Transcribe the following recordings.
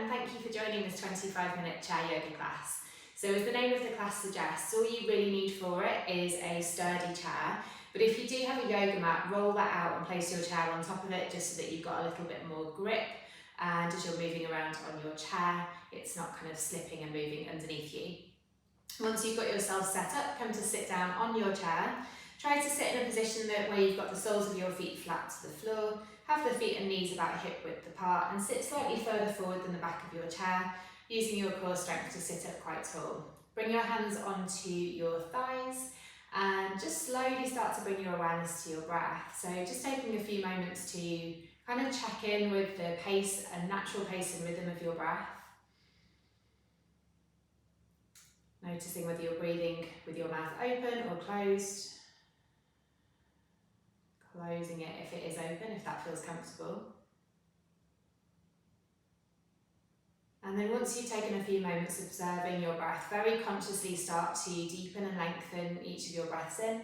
and thank you for joining this 25-minute chair yoga class. So as the name of the class suggests, all you really need for it is a sturdy chair, but if you do have a yoga mat, roll that out and place your chair on top of it just so that you've got a little bit more grip, and as you're moving around on your chair, it's not kind of slipping and moving underneath you. Once you've got yourself set up, come to sit down on your chair. Try to sit in a position where you've got the soles of your feet flat to the floor, have the feet and knees about hip width apart, and sit slightly further forward than the back of your chair, using your core strength to sit up quite tall. Bring your hands onto your thighs and just slowly start to bring your awareness to your breath. So just taking a few moments to kind of check in with the pace and natural pace and rhythm of your breath. Noticing whether you're breathing with your mouth open or closed. Closing it if it is open, if that feels comfortable. And then once you've taken a few moments observing your breath, very consciously start to deepen and lengthen each of your breaths in.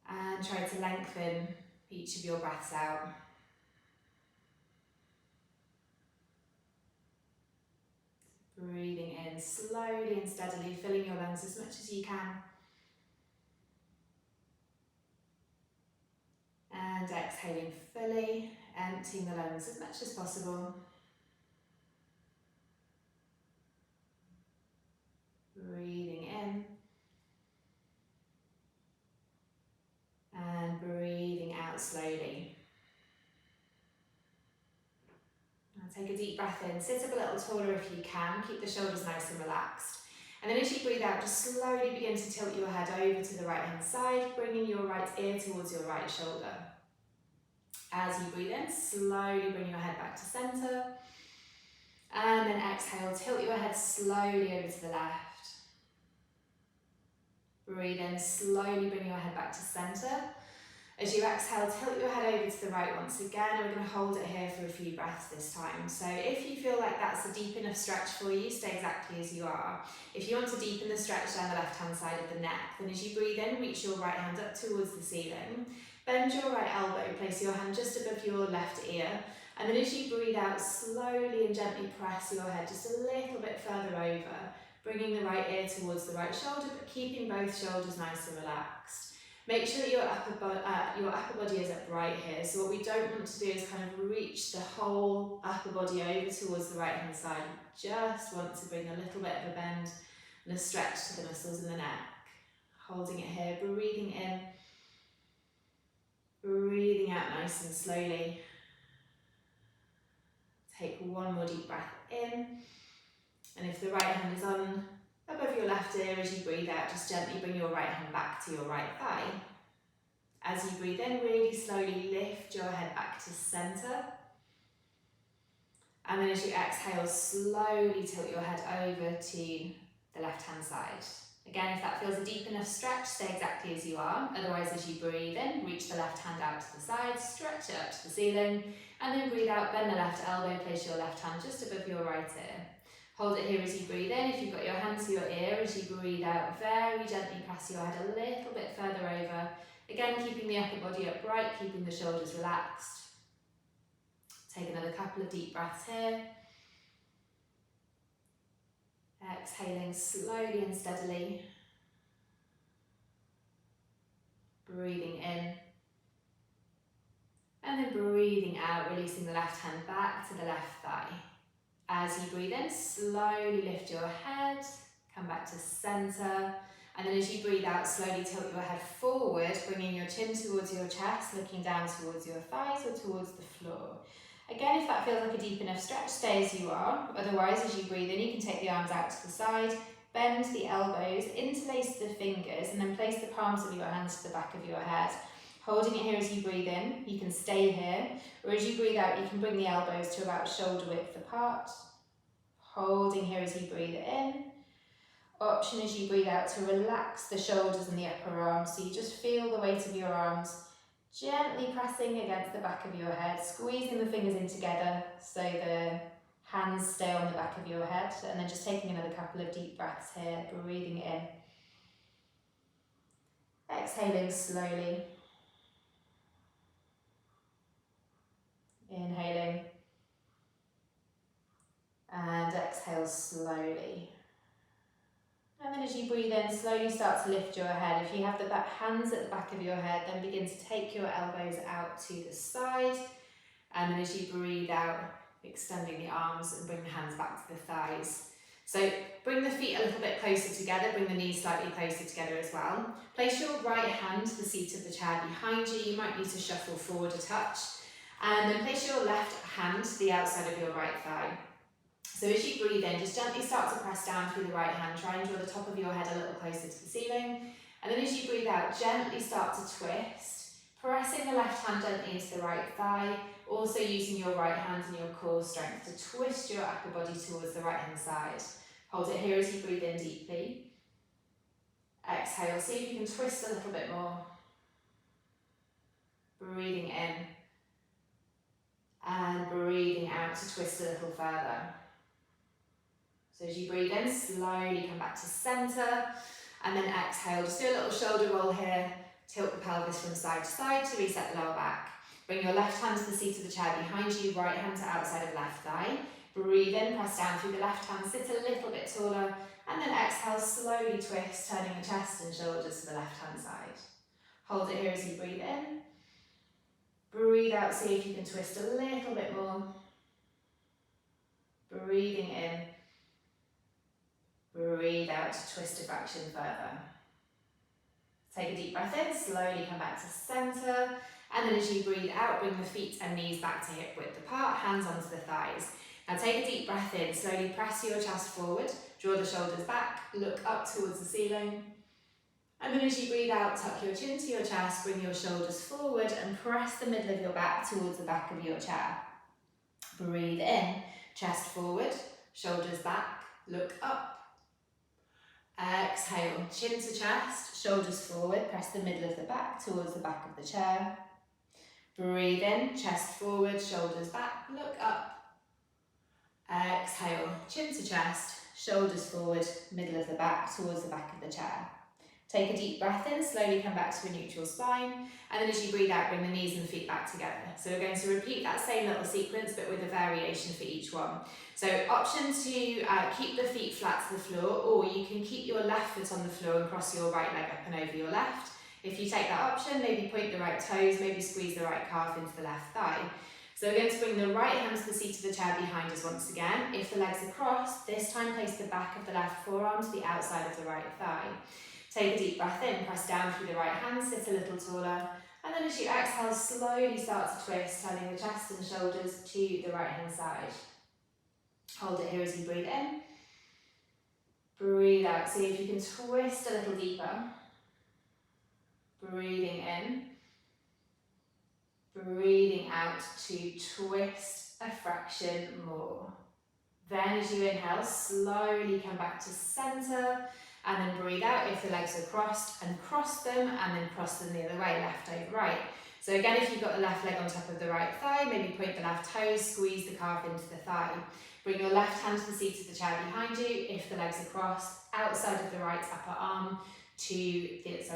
And try to lengthen each of your breaths out. Breathing in slowly and steadily, filling your lungs as much as you can. And exhaling fully, emptying the lungs as much as possible. Breathing in. And breathing out slowly. Now take a deep breath in, sit up a little taller if you can, keep the shoulders nice and relaxed. And then as you breathe out, just slowly begin to tilt your head over to the right hand side, bringing your right ear towards your right shoulder. As you breathe in, slowly bring your head back to centre. And then exhale, tilt your head slowly over to the left. Breathe in, slowly bring your head back to centre. As you exhale, tilt your head over to the right once again. We're going to hold it here for a few breaths this time. So if you feel like that's a deep enough stretch for you, stay exactly as you are. If you want to deepen the stretch down the left-hand side of the neck, then as you breathe in, reach your right hand up towards the ceiling. Bend your right elbow, place your hand just above your left ear. And then as you breathe out, slowly and gently press your head just a little bit further over, bringing the right ear towards the right shoulder, but keeping both shoulders nice and relaxed. Make sure that your upper body is upright here. So what we don't want to do is kind of reach the whole upper body over towards the right hand side. We just want to bring a little bit of a bend and a stretch to the muscles in the neck. Holding it here, breathing in, breathing out nice and slowly. Take one more deep breath in. And if the right hand is on above your left ear, as you breathe out, just gently bring your right hand back to your right thigh. As you breathe in, really slowly lift your head back to centre. And then as you exhale, slowly tilt your head over to the left-hand side. Again, if that feels a deep enough stretch, stay exactly as you are. Otherwise, as you breathe in, reach the left hand out to the side, stretch it up to the ceiling, and then breathe out, bend the left elbow, place your left hand just above your right ear. Hold it here as you breathe in. If you've got your hand to your ear, as you breathe out, very gently press your head a little bit further over. Again, keeping the upper body upright, keeping the shoulders relaxed. Take another couple of deep breaths here. Exhaling slowly and steadily. Breathing in. And then breathing out, releasing the left hand back to the left thigh. As you breathe in, slowly lift your head, come back to centre, and then as you breathe out, slowly tilt your head forward, bringing your chin towards your chest, looking down towards your thighs or towards the floor. Again, if that feels like a deep enough stretch, stay as you are. Otherwise, as you breathe in, you can take the arms out to the side, bend the elbows, interlace the fingers, and then place the palms of your hands to the back of your head. Holding it here as you breathe in, you can stay here, or as you breathe out, you can bring the elbows to about shoulder width apart. Holding here as you breathe in. Option as you breathe out to relax the shoulders and the upper arms, so you just feel the weight of your arms gently pressing against the back of your head, squeezing the fingers in together so the hands stay on the back of your head, and then just taking another couple of deep breaths here, breathing in. Exhaling slowly. Inhaling. exhale slowly. And then as you breathe in, slowly start to lift your head. If you have the hands at the back of your head, then begin to take your elbows out to the side. And then as you breathe out, extending the arms and bring the hands back to the thighs. So bring the feet a little bit closer together, bring the knees slightly closer together as well. Place your right hand to the seat of the chair behind you. You might need to shuffle forward a touch. And then place your left hand to the outside of your right thigh. So as you breathe in, just gently start to press down through the right hand. Try and draw the top of your head a little closer to the ceiling. And then as you breathe out, gently start to twist, pressing the left hand gently into the right thigh, also using your right hand and your core strength to twist your upper body towards the right hand side. Hold it here as you breathe in deeply. Exhale, see if you can twist a little bit more. Breathing in and breathing out to twist a little further. So as you breathe in, slowly come back to centre, and then exhale. Just do a little shoulder roll here. Tilt the pelvis from side to side to reset the lower back. Bring your left hand to the seat of the chair behind you, right hand to outside of left thigh. Breathe in, press down through the left hand, sit a little bit taller, and then exhale, slowly twist, turning the chest and shoulders to the left hand side. Hold it here as you breathe in. Breathe out, see if you can twist a little bit more. Breathing in. Breathe out to twist a fraction further. Take a deep breath in, slowly come back to centre, and then as you breathe out, bring the feet and knees back to hip width apart, hands onto the thighs. Now take a deep breath in, slowly press your chest forward, draw the shoulders back, look up towards the ceiling. And then as you breathe out, tuck your chin to your chest, bring your shoulders forward and press the middle of your back towards the back of your chair. Breathe in, chest forward, shoulders back, look up. Exhale, chin to chest, shoulders forward, press the middle of the back towards the back of the chair. Breathe in, chest forward, shoulders back, look up. Exhale, chin to chest, shoulders forward, middle of the back towards the back of the chair. Take a deep breath in, slowly come back to a neutral spine, and then as you breathe out, bring the knees and the feet back together. So we're going to repeat that same little sequence, but with a variation for each one. So option to keep the feet flat to the floor, or you can keep your left foot on the floor and cross your right leg up and over your left. If you take that option, maybe point the right toes, maybe squeeze the right calf into the left thigh. So we're going to bring the right hand to the seat of the chair behind us once again. If the legs are crossed, this time place the back of the left forearm to the outside of the right thigh. Take a deep breath in, press down through the right hand, sit a little taller, and then as you exhale, slowly start to twist, turning the chest and shoulders to the right hand side. Hold it here as you breathe in. Breathe out, see if you can twist a little deeper. Breathing in. Breathing out to twist a fraction more. Then as you inhale, slowly come back to centre, and then breathe out if the legs are crossed, and cross them, and then cross them the other way, left over right. So again, if you've got the left leg on top of the right thigh, maybe point the left toes, squeeze the calf into the thigh. Bring your left hand to the seat of the chair behind you. If the legs are crossed, outside of the right upper arm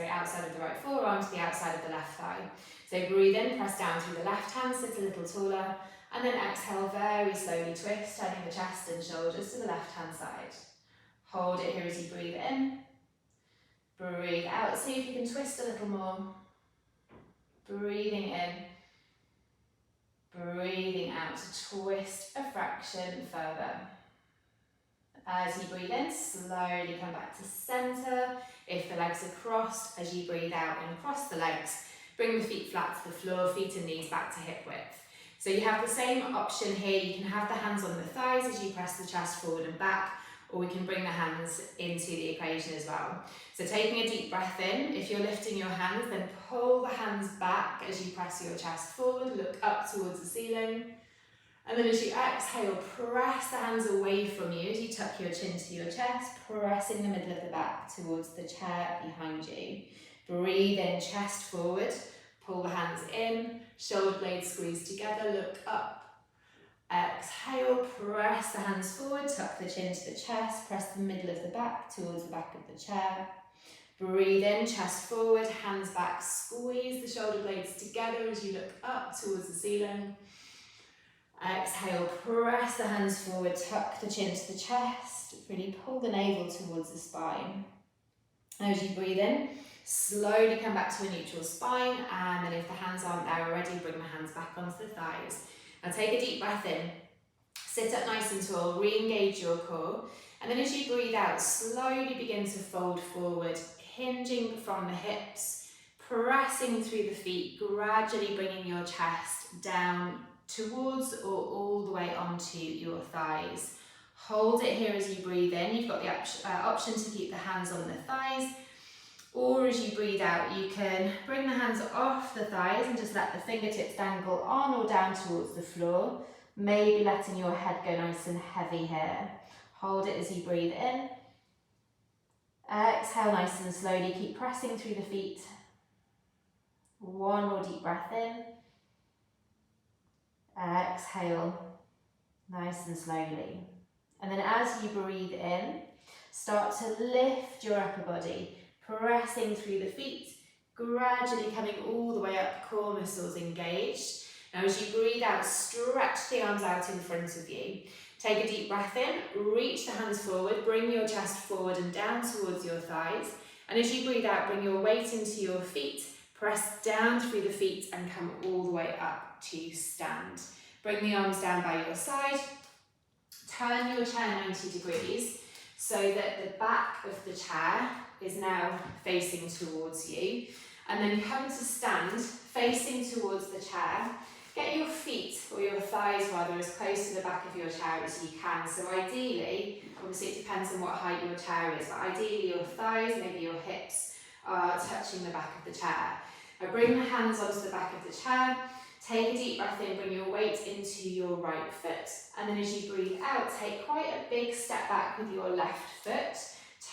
outside of the right forearm to the outside of the left thigh. So breathe in, press down through the left hand, sit a little taller, and then exhale, very slowly twist, turning the chest and shoulders to the left hand side. Hold it here as you breathe in. Breathe out, see if you can twist a little more. Breathing in. Breathing out to twist a fraction further. As you breathe in, slowly come back to centre. If the legs are crossed, as you breathe out and cross the legs, bring the feet flat to the floor, feet and knees back to hip width. So you have the same option here. You can have the hands on the thighs as you press the chest forward and back, or we can bring the hands into the equation as well. So taking a deep breath in, if you're lifting your hands, then pull the hands back as you press your chest forward, look up towards the ceiling. And then as you exhale, press the hands away from you as you tuck your chin to your chest, pressing the middle of the back towards the chair behind you. Breathe in, chest forward, pull the hands in, shoulder blades squeeze together, look up. Exhale, press the hands forward, tuck the chin to the chest, press the middle of the back towards the back of the chair. Breathe in, chest forward, hands back, squeeze the shoulder blades together as you look up towards the ceiling. Exhale, press the hands forward, tuck the chin to the chest, really pull the navel towards the spine. As you breathe in, slowly come back to a neutral spine, and then if the hands aren't there already, bring the hands back onto the thighs. Now take a deep breath in, sit up nice and tall, re-engage your core, and then as you breathe out, slowly begin to fold forward, hinging from the hips, pressing through the feet, gradually bringing your chest down towards or all the way onto your thighs. Hold it here as you breathe in. You've got the option to keep the hands on the thighs, or as you breathe out, you can bring the hands off the thighs and just let the fingertips dangle on or down towards the floor, maybe letting your head go nice and heavy here. Hold it as you breathe in. Exhale nice and slowly, keep pressing through the feet. One more deep breath in. Exhale, nice and slowly. And then as you breathe in, start to lift your upper body, pressing through the feet, gradually coming all the way up, core muscles engaged. Now as you breathe out, stretch the arms out in front of you. Take a deep breath in, reach the hands forward, bring your chest forward and down towards your thighs. And as you breathe out, bring your weight into your feet, press down through the feet and come all the way up to stand. Bring the arms down by your side. Turn your chair 90 degrees so that the back of the chair is now facing towards you. And then come to stand, facing towards the chair. Get your feet, or your thighs rather, as close to the back of your chair as you can. So ideally, obviously it depends on what height your chair is, but ideally your thighs, maybe your hips, are touching the back of the chair. Now bring the hands onto the back of the chair. Take a deep breath in, bring your weight into your right foot, and then as you breathe out, take quite a big step back with your left foot,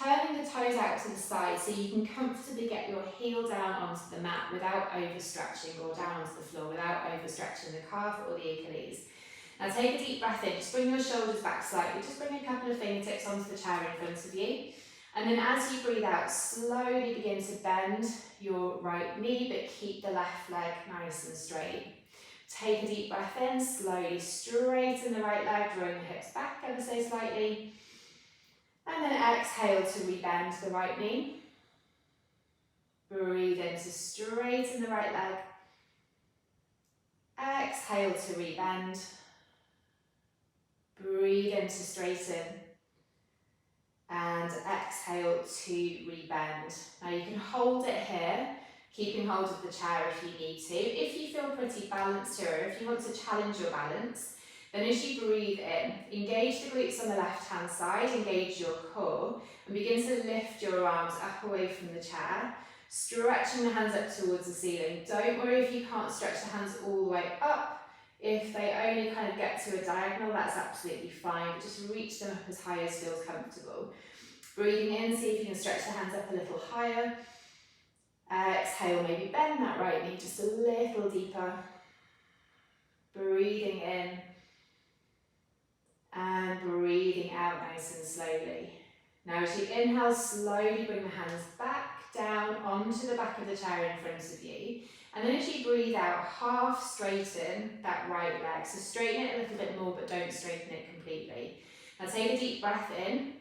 turning the toes out to the side so you can comfortably get your heel down onto the mat without overstretching, or down onto the floor without overstretching the calf or the Achilles. Now take a deep breath in, just bring your shoulders back slightly, just bring a couple of fingertips onto the chair in front of you. And then as you breathe out, slowly begin to bend your right knee, but keep the left leg nice and straight. Take a deep breath in, slowly straighten the right leg, drawing the hips back ever so slightly. And then exhale to rebend the right knee. Breathe in to straighten the right leg. Exhale to rebend. Breathe in to straighten. And exhale to rebend. Now you can hold it here, keeping hold of the chair if you need to. If you feel pretty balanced here, or if you want to challenge your balance, then as you breathe in, engage the glutes on the left-hand side, engage your core, and begin to lift your arms up away from the chair, stretching the hands up towards the ceiling. Don't worry if you can't stretch the hands all the way up. If they only kind of get to a diagonal, that's absolutely fine, but just reach them up as high as feels comfortable. Breathing in, see if you can stretch the hands up a little higher. Exhale, maybe bend that right knee just a little deeper. Breathing in and breathing out nice and slowly. Now as you inhale, slowly bring the hands back down onto the back of the chair in front of you. And then as you breathe out, half straighten that right leg. So straighten it a little bit more, but don't straighten it completely. Now take a deep breath in,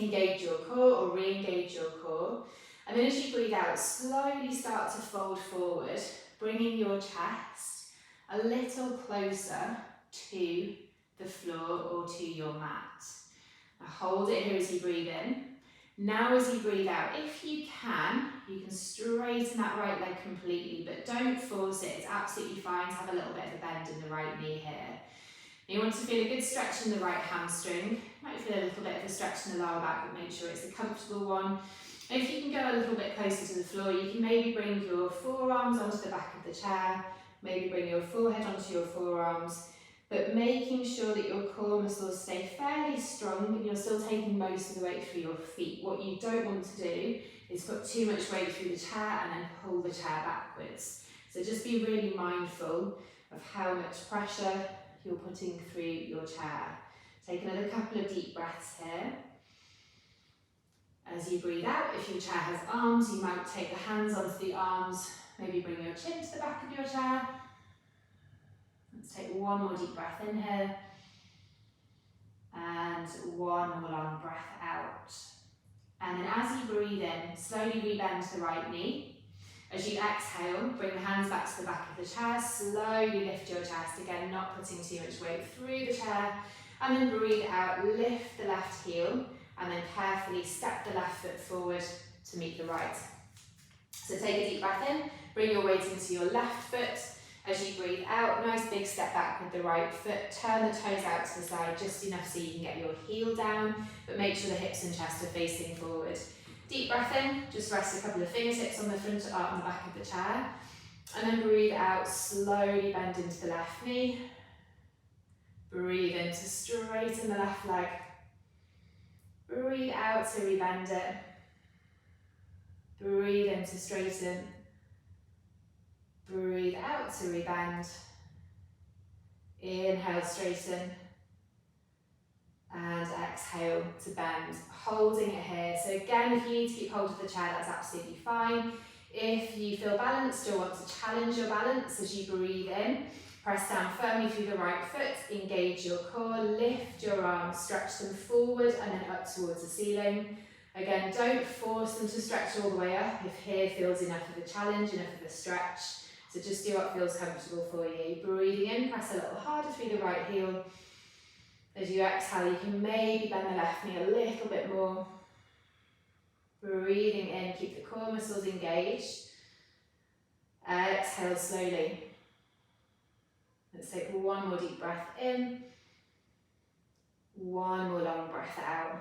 engage your core or re-engage your core. And then as you breathe out, slowly start to fold forward, bringing your chest a little closer to the floor or to your mat. Now hold it here as you breathe in. Now as you breathe out, if you can straighten that right leg completely, but don't force it. It's absolutely fine to have a little bit of a bend in the right knee here. You want to feel a good stretch in the right hamstring. You might feel a little bit of a stretch in the lower back, but make sure it's a comfortable one. If you can go a little bit closer to the floor, you can maybe bring your forearms onto the back of the chair, maybe bring your forehead onto your forearms, but making sure that your core muscles stay fairly strong and you're still taking most of the weight through your feet. What you don't want to do is put too much weight through the chair and then pull the chair backwards. So just be really mindful of how much pressure you're putting through your chair. Take another couple of deep breaths here. As you breathe out, if your chair has arms, you might take the hands onto the arms, maybe bring your chin to the back of your chair. Let's take one more deep breath in here. And one more long breath out. And then as you breathe in, slowly rebend the right knee. As you exhale, bring the hands back to the back of the chair. Slowly lift your chest, again, not putting too much weight through the chair. And then breathe out, lift the left heel, and then carefully step the left foot forward to meet the right. So take a deep breath in, bring your weight into your left foot. As you breathe out, nice big step back with the right foot. Turn the toes out to the side just enough so you can get your heel down, but make sure the hips and chest are facing forward. Deep breath in, just rest a couple of fingertips on the front or on the back of the chair. And then breathe out, slowly bend into the left knee. Breathe in to straighten the left leg. Breathe out to rebend it. Breathe in to straighten. Breathe out to rebend. Inhale, straighten. And exhale to bend, holding it here. So again, if you need to keep hold of the chair, that's absolutely fine. If you feel balanced or want to challenge your balance as you breathe in, press down firmly through the right foot, engage your core, lift your arms, stretch them forward and then up towards the ceiling. Again, don't force them to stretch all the way up if here feels enough of a challenge, enough of a stretch. So just do what feels comfortable for you. Breathing in, press a little harder through the right heel. As you exhale, you can maybe bend the left knee a little bit more. Breathing in, keep the core muscles engaged. Exhale slowly. Let's take one more deep breath in. One more long breath out.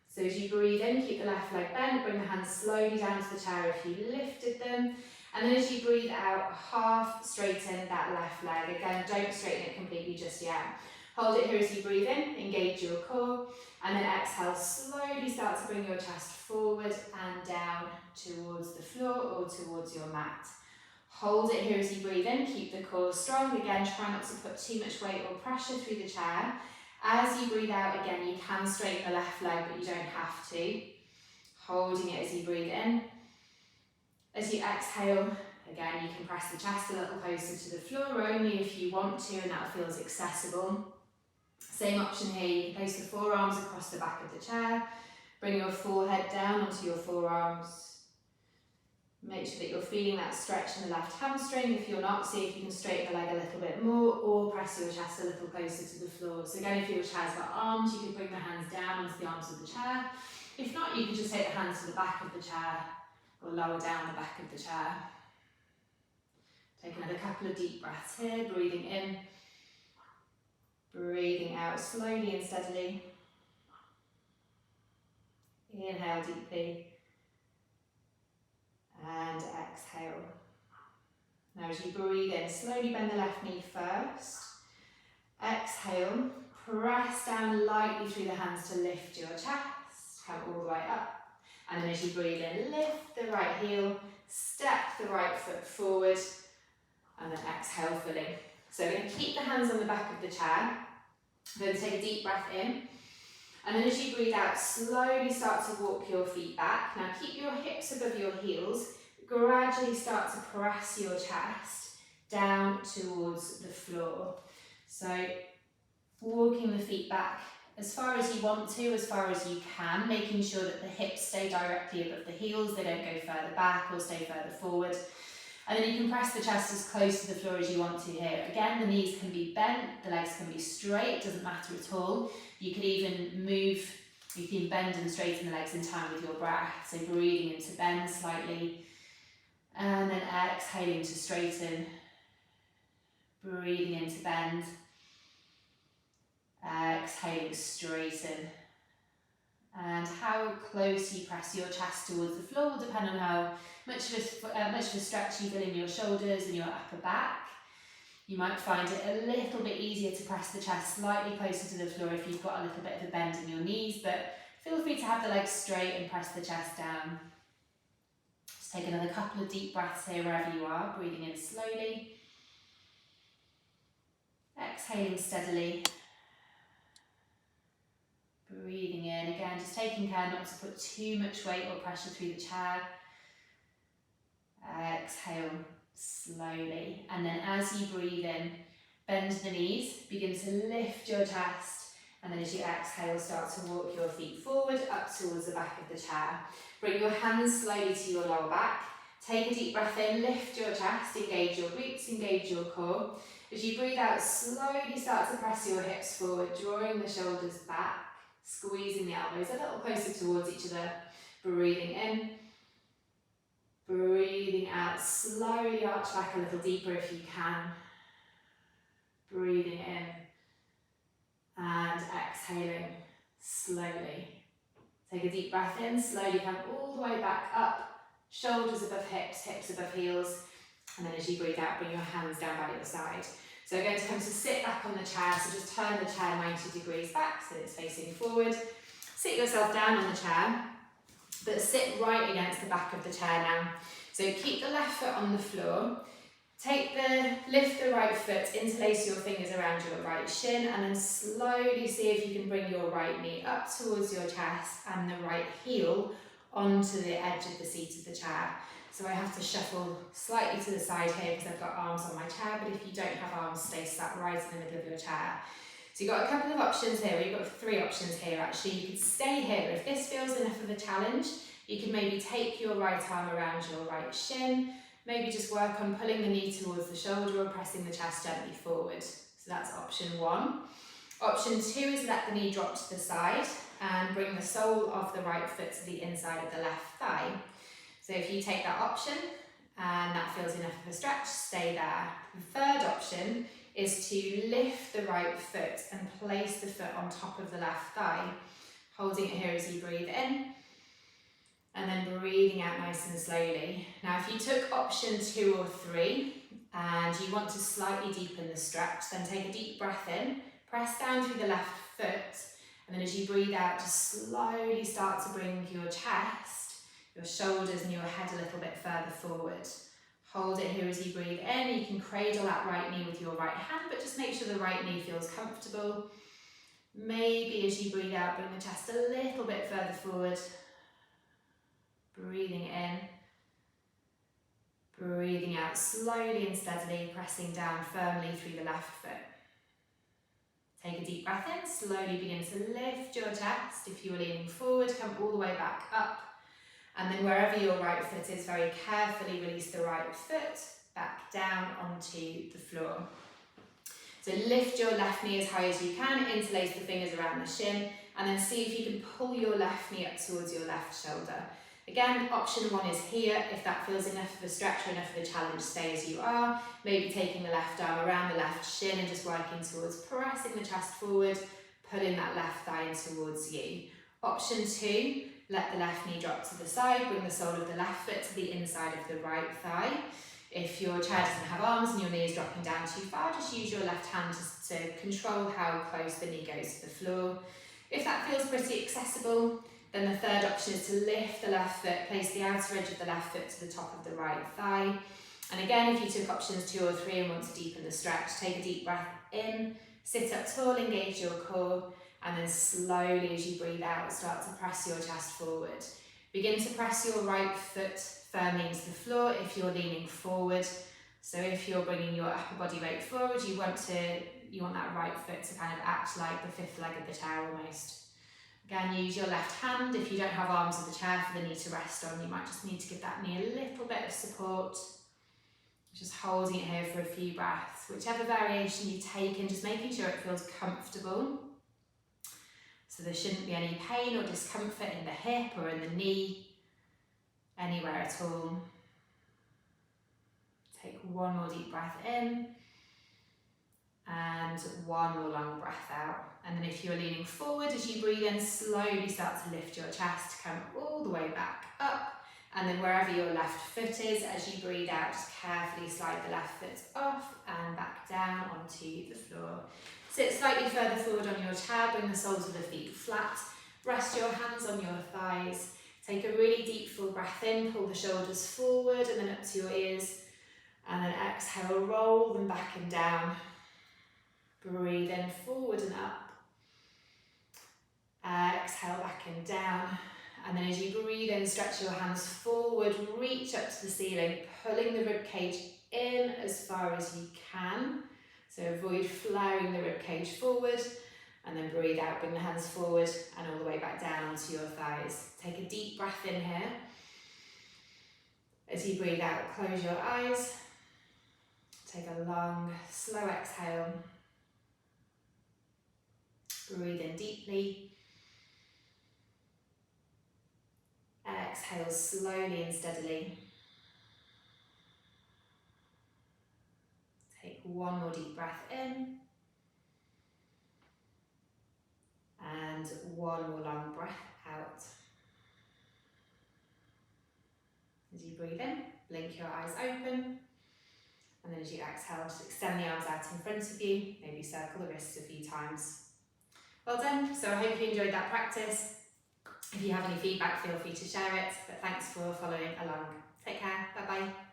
So as you breathe in, keep the left leg bent, bring the hands slowly down to the chair if you lifted them. And then as you breathe out, half straighten that left leg. Again, don't straighten it completely just yet. Hold it here as you breathe in, engage your core, and then exhale, slowly start to bring your chest forward and down towards the floor or towards your mat. Hold it here as you breathe in, keep the core strong. Again, try not to put too much weight or pressure through the chair. As you breathe out, again, you can straighten the left leg, but you don't have to. Holding it as you breathe in. As you exhale, again, you can press the chest a little closer to the floor, only if you want to, and that feels accessible. Same option here, you can place the forearms across the back of the chair. Bring your forehead down onto your forearms. Make sure that you're feeling that stretch in the left hamstring. If you're not, see if you can straighten the leg a little bit more or press your chest a little closer to the floor. So again, if your chair's got arms, you can bring the hands down onto the arms of the chair. If not, you can just take the hands to the back of the chair or lower down the back of the chair. Take another couple of deep breaths here, breathing in, breathing out slowly and steadily. Inhale deeply. And exhale. Now as you breathe in, slowly bend the left knee first. Exhale, press down lightly through the hands to lift your chest, come all the way up. And then as you breathe in, lift the right heel, step the right foot forward, and then exhale fully. So we're going to keep the hands on the back of the chair. We're going to take a deep breath in. And then as you breathe out, slowly start to walk your feet back. Now keep your hips above your heels. Gradually start to press your chest down towards the floor. So walking the feet back as far as you want to, as far as you can, making sure that the hips stay directly above the heels, they don't go further back or stay further forward. And then you can press the chest as close to the floor as you want to here. Again, the knees can be bent, the legs can be straight, doesn't matter at all. You can even move, you can bend and straighten the legs in time with your breath. So breathing in to bend slightly, and then exhaling to straighten. Breathing in to bend, exhaling, straighten. And how close you press your chest towards the floor will depend on how much of a stretch you feel in your shoulders and your upper back. You might find it a little bit easier to press the chest slightly closer to the floor if you've got a little bit of a bend in your knees, but feel free to have the legs straight and press the chest down. Just take another couple of deep breaths here wherever you are, breathing in slowly. Exhaling steadily. Breathing in, again, just taking care not to put too much weight or pressure through the chair. Exhale slowly, and then as you breathe in, Bend the knees, begin to lift your chest, and then as you exhale, start to walk your feet forward up towards the back of the chair. Bring your hands slowly to your lower back. Take a deep breath in, lift your chest, engage your glutes, engage your core. As you breathe out, slowly start to press your hips forward, drawing the shoulders back, squeezing the elbows a little closer towards each other. Breathing in, breathing out, slowly arch back a little deeper if you can. Breathing in and exhaling slowly. Take a deep breath in, slowly come all the way back up. Shoulders above hips, hips above heels, and then as you breathe out, bring your hands down by your side. So we're going to come to sit back on the chair, so just turn the chair 90 degrees back so that it's facing forward. Sit yourself down on the chair, but sit right against the back of the chair now. So keep the left foot on the floor, lift the right foot, interlace your fingers around your right shin, and then slowly see if you can bring your right knee up towards your chest and the right heel onto the edge of the seat of the chair. So I have to shuffle slightly to the side here because I've got arms on my chair, but if you don't have arms, stay sat right in the middle of your chair. So you've got a couple of options here, you've got 3 options here actually. You could stay here, but if this feels enough of a challenge, you can maybe take your right arm around your right shin, maybe just work on pulling the knee towards the shoulder or pressing the chest gently forward. So that's option 1. Option 2 is let the knee drop to the side and bring the sole of the right foot to the inside of the left thigh. So if you take that option and that feels enough of a stretch, stay there. The third option is to lift the right foot and place the foot on top of the left thigh, holding it here as you breathe in, and then breathing out nice and slowly. Now if you took option 2 or 3 and you want to slightly deepen the stretch, then take a deep breath in, press down through the left foot, and then as you breathe out, just slowly start to bring your chest, your shoulders and your head a little bit further forward. Hold it here as you breathe in. You can cradle that right knee with your right hand, but just make sure the right knee feels comfortable. Maybe as you breathe out, bring the chest a little bit further forward. Breathing in, breathing out slowly and steadily, pressing down firmly through the left foot. Take a deep breath in, slowly begin to lift your chest. If you are leaning forward, come all the way back up. And then wherever your right foot is, very carefully release the right foot back down onto the floor. So lift your left knee as high as you can, interlace the fingers around the shin, and then see if you can pull your left knee up towards your left shoulder. Again, option 1 is here. If that feels enough of a stretch or enough of a challenge, stay as you are. Maybe taking the left arm around the left shin and just working towards pressing the chest forward, pulling that left thigh in towards you. Option 2, let the left knee drop to the side, bring the sole of the left foot to the inside of the right thigh. If your chair doesn't have arms and your knee is dropping down too far, just use your left hand to control how close the knee goes to the floor. If that feels pretty accessible, then the third option is to lift the left foot, place the outer edge of the left foot to the top of the right thigh. And again, if you took options 2 or 3 and want to deepen the stretch, take a deep breath in, sit up tall, engage your core, and then slowly as you breathe out, start to press your chest forward. Begin to press your right foot firmly into the floor if you're leaning forward. So if you're bringing your upper body weight forward, you want that right foot to kind of act like the 5th leg of the chair almost. Again, use your left hand. If you don't have arms of the chair for the knee to rest on, you might just need to give that knee a little bit of support. Just holding it here for a few breaths. Whichever variation you take and just making sure it feels comfortable. So there shouldn't be any pain or discomfort in the hip or in the knee, anywhere at all. Take one more deep breath in and one more long breath out. And then if you're leaning forward, as you breathe in, slowly start to lift your chest, come all the way back up. And then wherever your left foot is, as you breathe out, just carefully slide the left foot off and back down onto the floor. Sit slightly further forward on your chair, bring the soles of the feet flat, rest your hands on your thighs, take a really deep full breath in, pull the shoulders forward and then up to your ears, and then exhale, roll them back and down. Breathe in, forward and up. Exhale, back and down. And then as you breathe in, stretch your hands forward, reach up to the ceiling, pulling the rib cage in as far as you can. So avoid flaring the ribcage forward, and then breathe out, bring the hands forward and all the way back down onto your thighs. Take a deep breath in here. As you breathe out, close your eyes. Take a long, slow exhale. Breathe in deeply. Exhale slowly and steadily. Take one more deep breath in. And one more long breath out. As you breathe in, blink your eyes open. And then as you exhale, just extend the arms out in front of you. Maybe circle the wrists a few times. Well done. So I hope you enjoyed that practice. If you have any feedback, feel free to share it. But thanks for following along. Take care. Bye-bye.